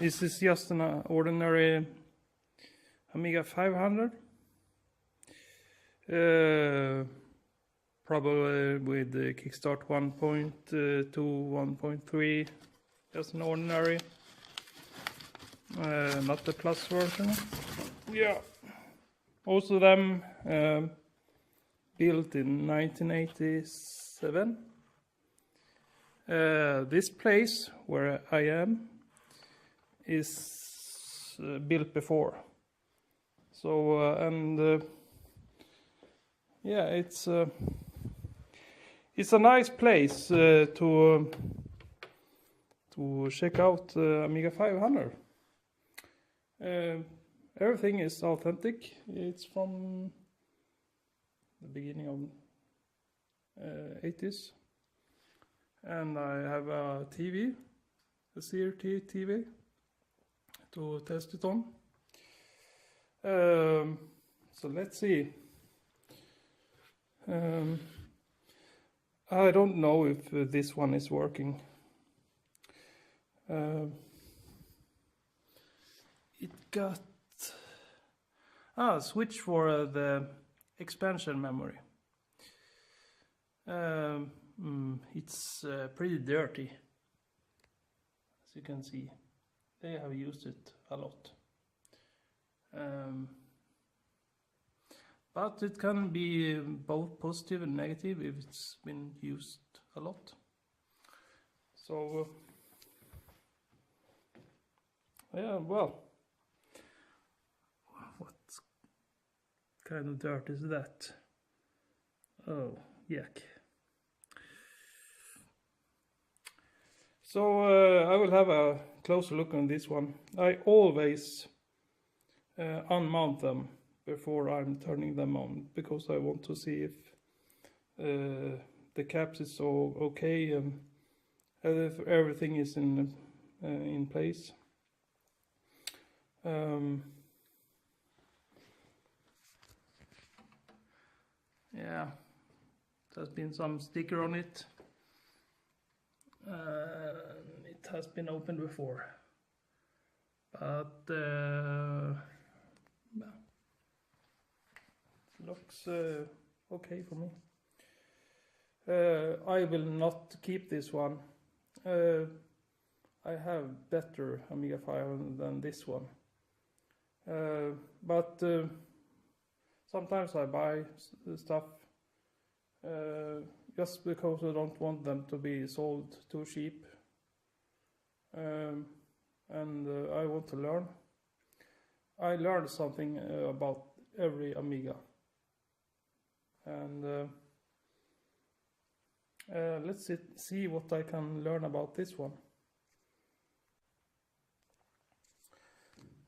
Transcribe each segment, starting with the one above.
This is just an ordinary Amiga 500. Probably with the Kickstart 1.2, 1.3, just an ordinary, not the plus version. Yeah, most of them built in 1987. This place where I am is built before. So yeah, it's a nice place to check out Amiga 500. Everything is authentic. It's from the beginning of 80s, and I have a TV, a CRT TV, to test it on. So let's see. I don't know if this one is working. It got switch for the expansion memory. It's pretty dirty, as you can see. They have used it a lot. But it can be both positive and negative if it's been used a lot. So, yeah, well, what kind of dirt is that? Oh, yuck. So, I will have a closer look on this one. I always unmount them before I'm turning them on, because I want to see if the caps is all okay and if everything is in place. Yeah, there's been some sticker on it. It has been opened before, but looks okay for me. I will not keep this one. I have better Amiga 500 than this one. But sometimes I buy stuff just because I don't want them to be sold too cheap. And I want to learn. I learned something about every Amiga. And let's see what I can learn about this one.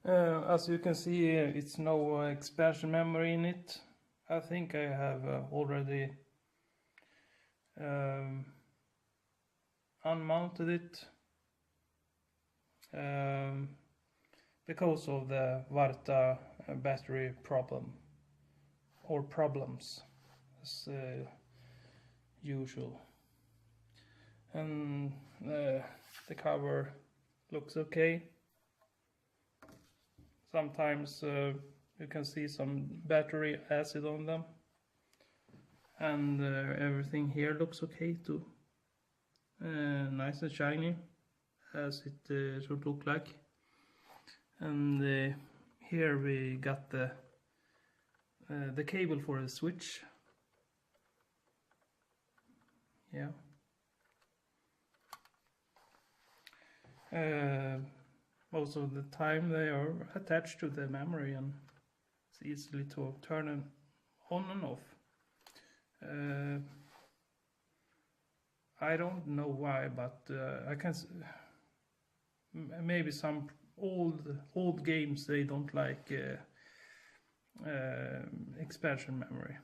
As you can see, it's no expansion memory in it. I think I have already unmounted it because of the Varta battery problem, or problems, as usual. And the cover looks okay. Sometimes you can see some battery acid on them, and everything here looks okay too. Nice and shiny, as it should look like. And here we got the cable for the switch. Yeah. Most of the time they are attached to the memory, and it's easily to turn them on and off. I don't know why, but I can maybe some old games, they don't like expansion memory.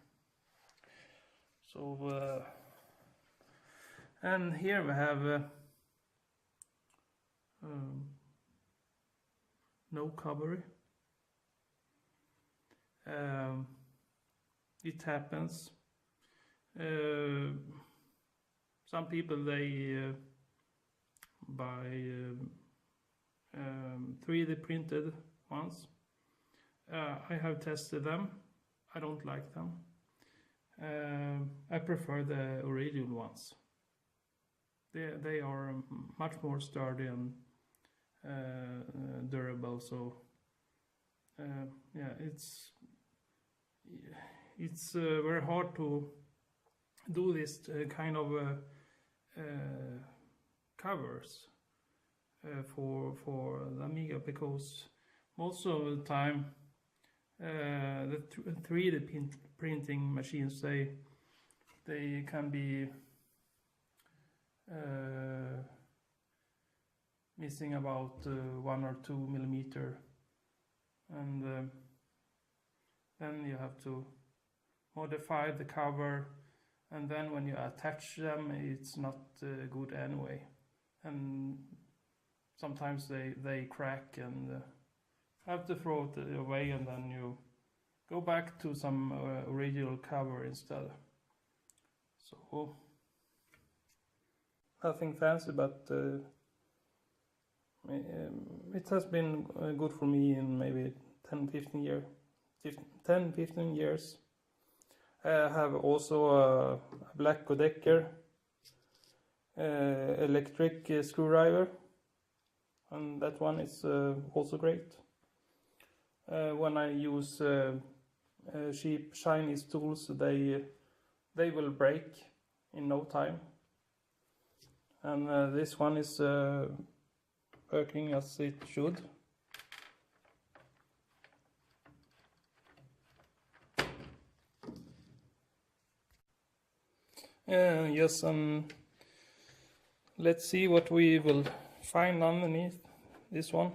So and here we have no cover. It happens. Some people, they buy 3D printed ones. I have tested them. I don't like them. I prefer the original ones. They are much more sturdy and durable. So yeah, it's very hard to do this kind of covers for the Amiga, because most of the time the 3D printing machines, they can be missing about 1 or 2 millimeter, and then you have to modify the cover, and then when you attach them it's not good anyway, and sometimes they crack, and have to throw it away, and then you go back to some original cover instead. So nothing fancy, but it has been good for me in maybe 10-15 years. I have also a black Kodecker electric screwdriver, and that one is also great. When I use cheap Chinese tools, they will break in no time, and this one is working as it should. Yes, and let's see what we will find underneath this one.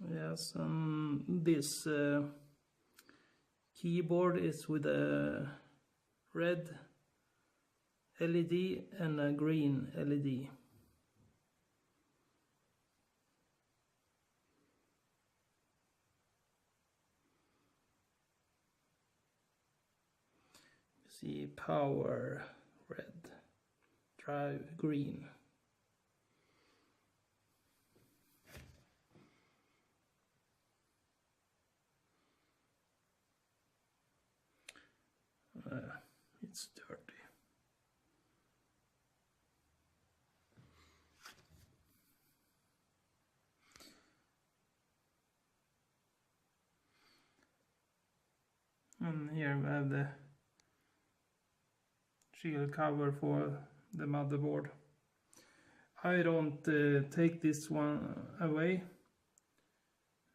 Yes, this keyboard is with a red LED and a green LED. See, power red, drive green. It's dirty. And here we have the shield cover for the motherboard. I don't take this one away.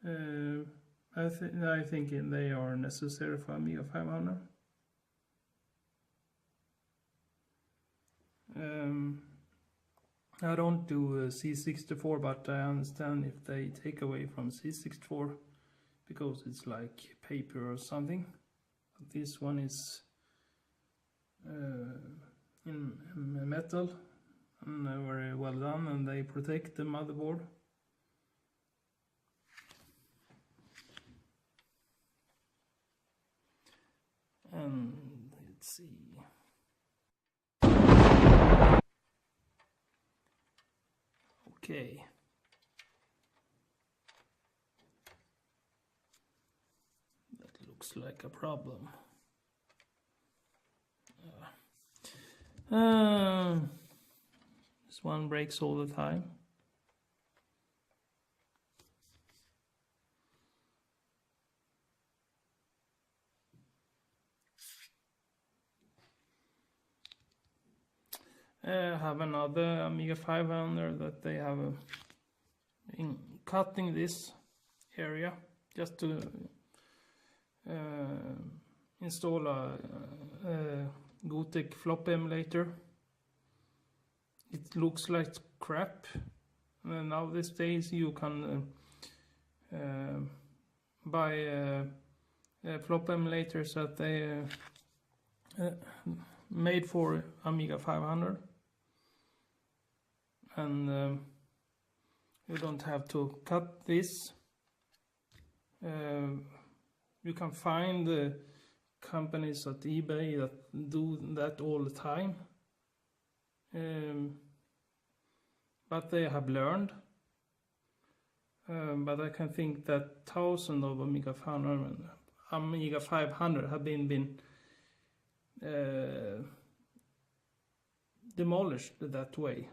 I think they are necessary for Amiga 500. I don't do C64, but I understand if they take away from C64 because it's like paper or something. But this one is in metal and very well done, and they protect the motherboard. And let's see. Okay. That looks like a problem. This one breaks all the time. I have another Amiga 500 that they have in cutting this area just to install a Gotek flop emulator. It looks like crap. Nowadays you can buy flop emulators that they made for Amiga 500, and you don't have to cut this. You can find companies at eBay that do that all the time, but they have learned. But I can think that thousands of Amiga 500 have been demolished that way.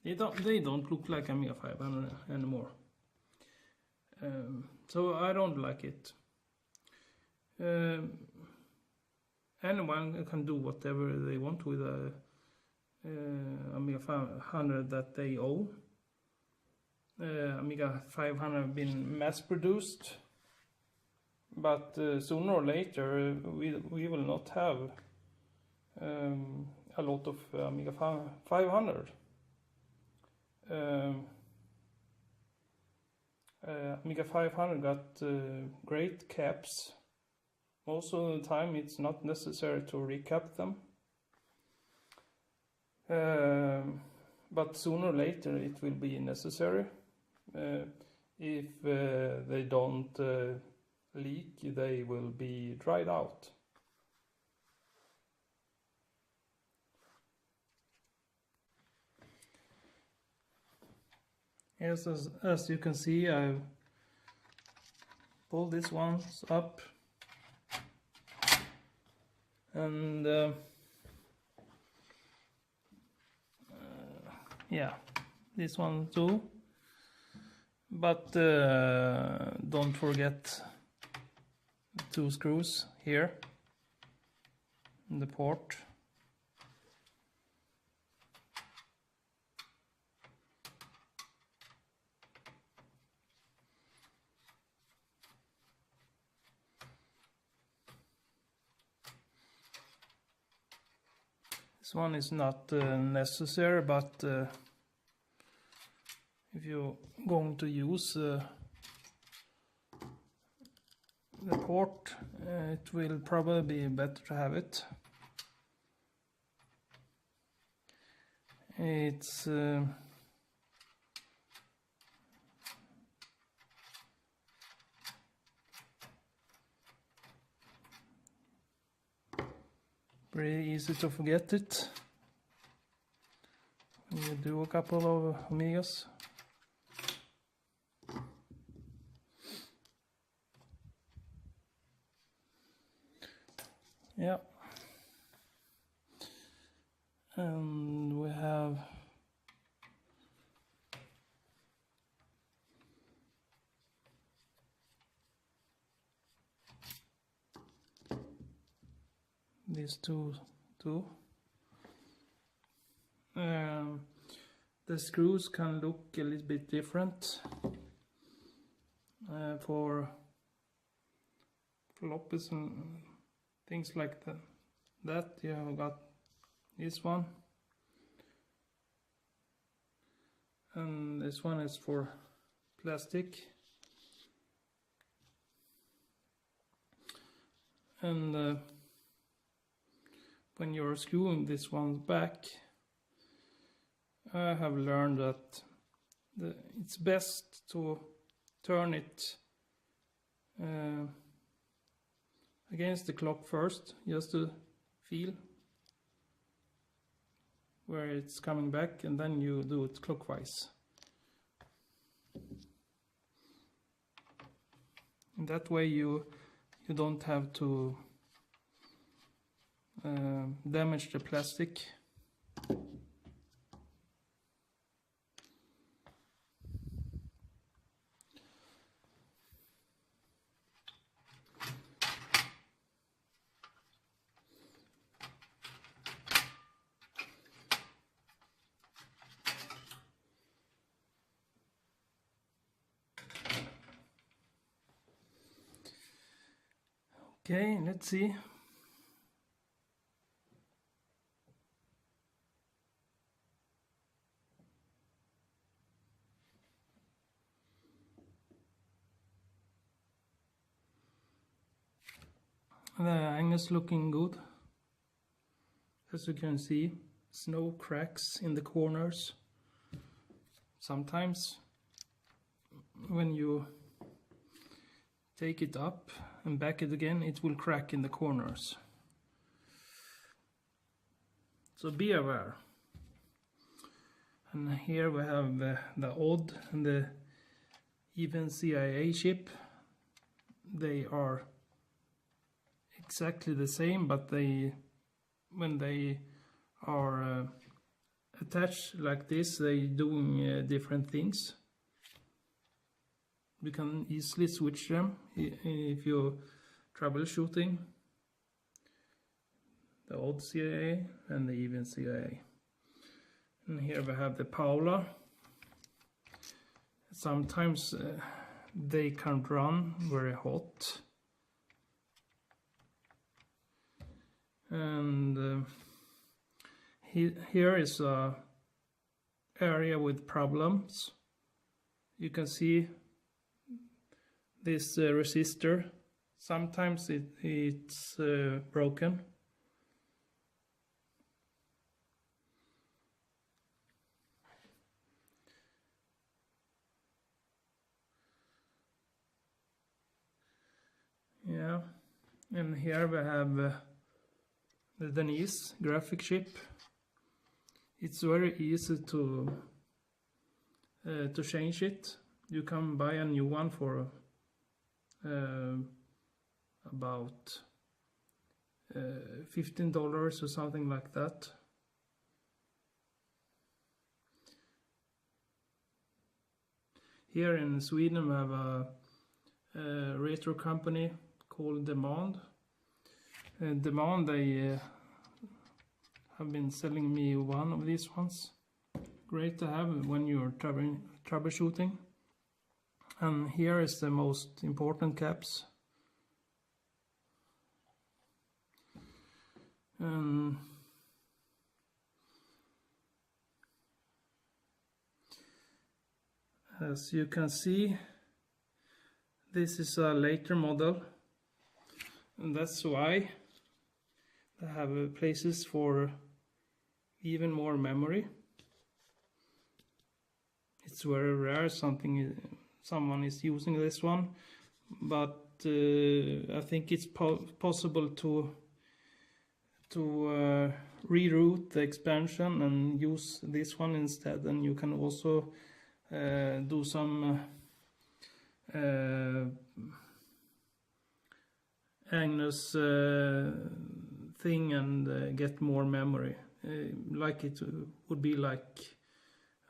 They don't look like Amiga 500 anymore. So I don't like it. Anyone can do whatever they want with a Amiga 500 that they own. Amiga 500 have been mass produced, but sooner or later we will not have a lot of Amiga 500. Amiga 500 got great caps. Most of the time it's not necessary to recap them, but sooner or later it will be necessary. If they don't leak, they will be dried out. Yes, as you can see, I've pulled these ones up, and yeah, this one too. But don't forget the 2 screws here in the port. This one is not necessary, but if you're going to use the port, it will probably be better to have it. It's pretty easy to forget it when you do a couple of Amigas. Yeah, and we have these two. The screws can look a little bit different. For floppies and things like that you have got this one, and this one is for plastic, and when you're screwing this one back, I have learned that it's best to turn it against the clock first, just to feel where it's coming back, and then you do it clockwise. And that way you don't have to damage the plastic. Okay, let's see. The angle is looking good. As you can see, snow cracks in the corners. Sometimes when you take it up and back it again, it will crack in the corners. So be aware. And here we have the odd and the even CIA chip. They are exactly the same, but when they are attached like this, they doing different things. You can easily switch them if you're troubleshooting. The odd CIA and the even CIA. And here we have the Paula. Sometimes they can't run very hot. And here is a area with problems. You can see this resistor. Sometimes it's broken. Yeah, and here we have the Denise graphic chip. It's very easy to change it. You can buy a new one for about $15 or something like that. Here in Sweden we have a retro company called Demand. Demand, they have been selling me one of these ones. Great to have when you're troubleshooting. And here is the most important caps. As you can see, this is a later model, and that's why they have places for even more memory. It's very rare someone is using this one, but I think it's possible to reroute the expansion and use this one instead, and you can also do some Agnes thing and get more memory, like it would be like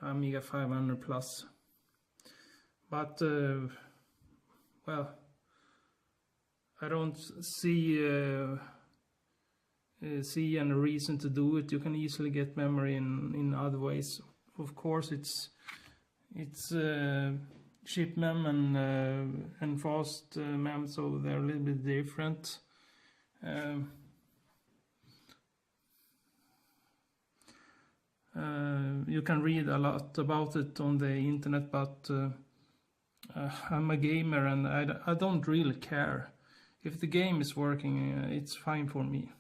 Amiga 500 plus. But well, I don't see any reason to do it. You can easily get memory in other ways. Of course, it's chip mem and fast mem, so they're a little bit different. You can read a lot about it on the internet, but I'm a gamer and I don't really care. If the game is working, it's fine for me.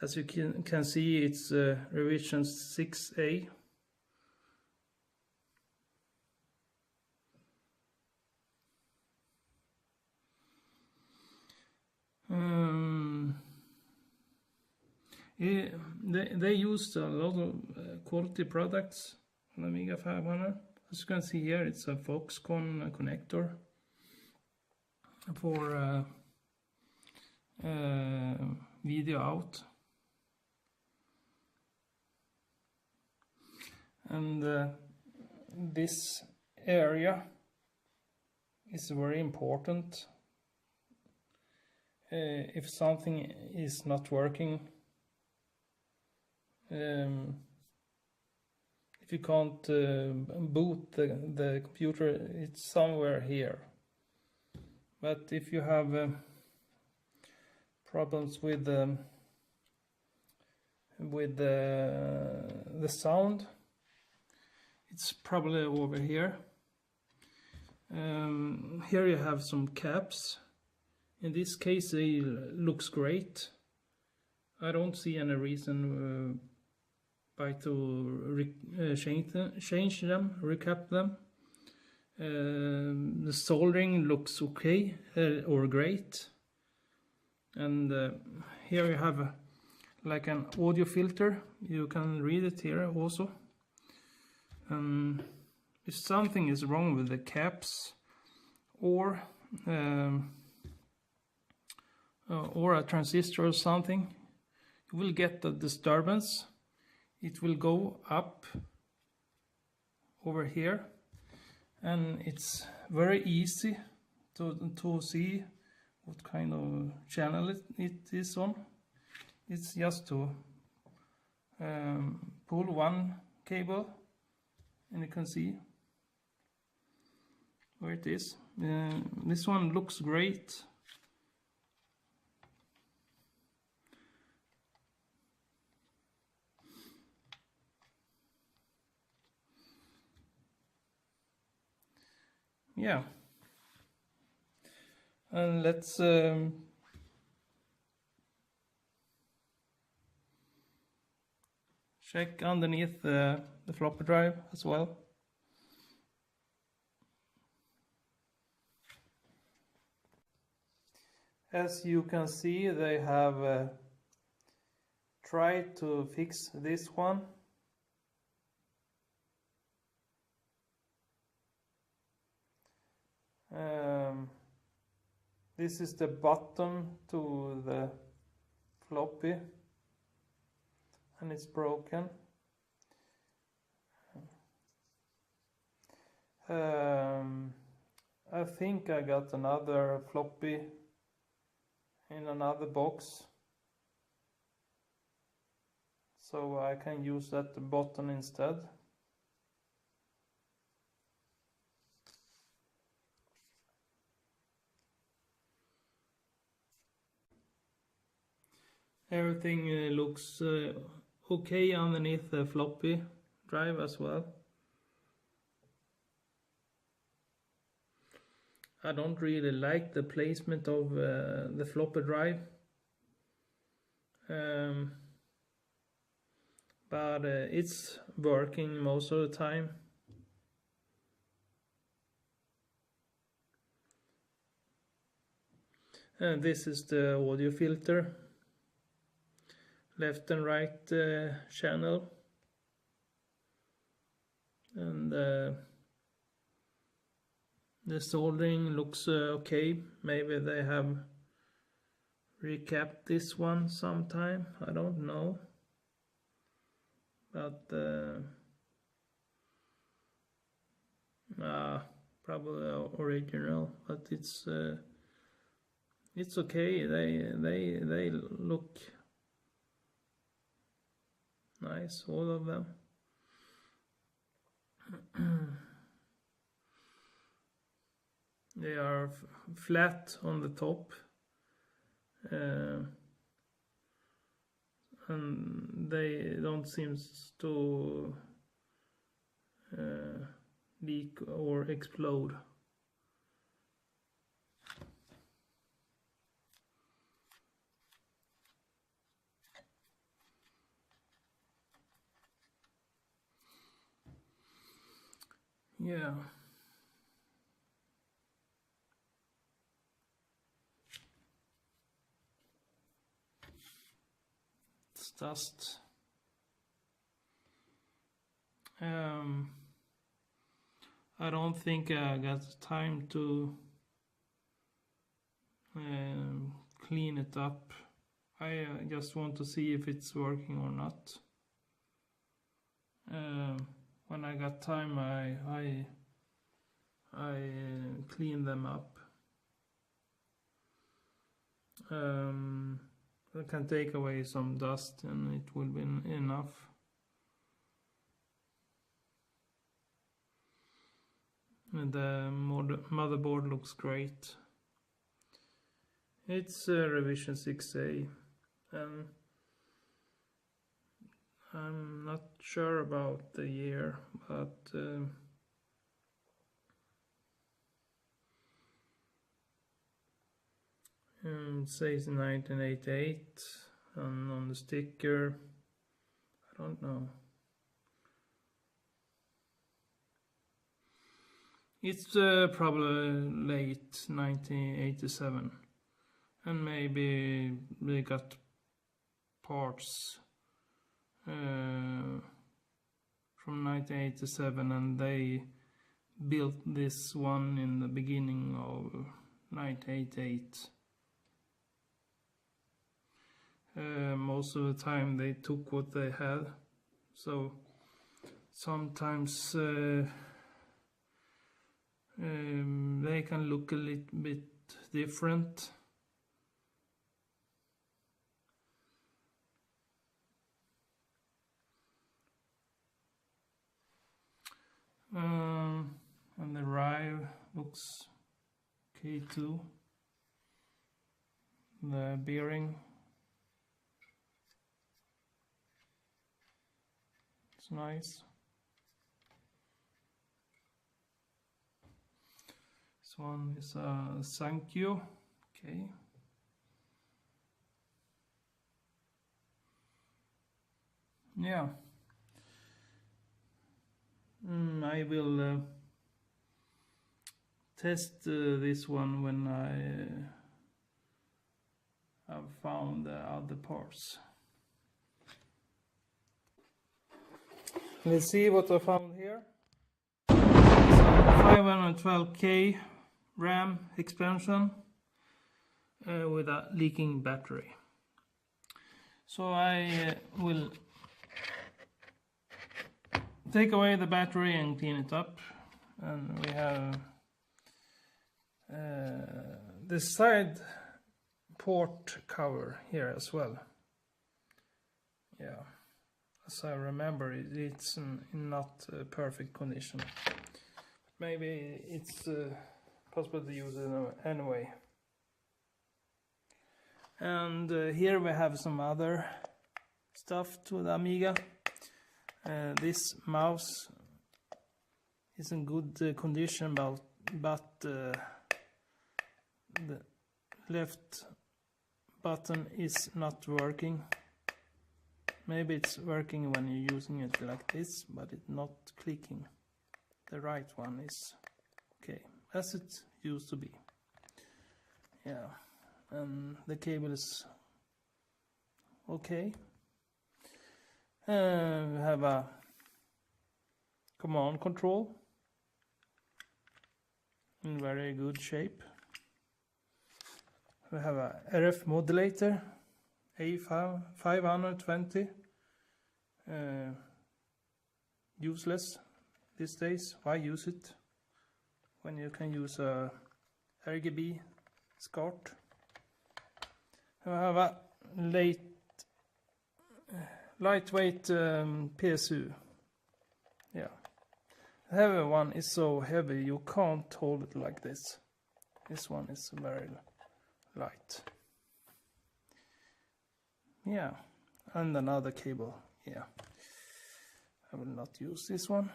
As you can see, it's revision 6A. They used a lot of quality products on Amiga 500. As you can see here, it's a Foxconn connector for video out. And this area is very important. If something is not working, if you can't boot the computer, it's somewhere here. But if you have problems with the sound, it's probably over here. Here you have some caps. In this case, it looks great. I don't see any reason by to change them, recap them. The soldering looks okay or great, and here you have like an audio filter. You can read it here also. If something is wrong with the caps or a transistor or something, you will get a disturbance. It will go up over here, and it's very easy to see what kind of channel it is on. It's just to pull one cable, and you can see where it is. This one looks great. Yeah, and let's check underneath the floppy drive as well. As you can see, they have tried to fix this one. This is the bottom to the floppy, and it's broken. I think I got another floppy in another box, so I can use that button instead. Everything looks okay underneath the floppy drive as well. I don't really like the placement of the floppy drive, but it's working most of the time. And this is the audio filter, left and right channel, and the soldering looks okay. Maybe they have recapped this one sometime, I don't know, but probably original, but it's okay. They look nice, all of them. They are flat on the top, and they don't seem to leak or explode. Yeah. It's dust. I don't think I got time to clean it up. I just want to see if it's working or not. When I got time, I clean them up. I can take away some dust and it will be enough. And the motherboard looks great. It's revision 6A, and I'm not sure about the year, but it says 1988. and on the sticker, I don't know. It's probably late 1987, and maybe they got parts from 1987, and they built this one in the beginning of 1988. Most of the time they took what they had, so sometimes they can look a little bit different. And the drive looks okay too. The bearing, it's nice. This one is a thank you. Okay. Yeah. I will test this one when I have found the other parts. Let's see what I found here. 512K RAM expansion with a leaking battery. So I will take away the battery and clean it up, and we have the side port cover here as well. Yeah, as I remember, it's in not perfect condition. Maybe it's possible to use it anyway. And here we have some other stuff to the Amiga. This mouse is in good condition, but the left button is not working. Maybe it's working when you're using it like this, but it's not clicking. The right one is okay, as it used to be. Yeah, and the cable is okay. We have a command control in very good shape. We have a RF modulator A520, useless these days. Why use it when you can use a RGB SCART? We have a lightweight PSU. Yeah, the heavy one is so heavy you can't hold it like this. This one is very light. Yeah, and another cable. Yeah, I will not use this one.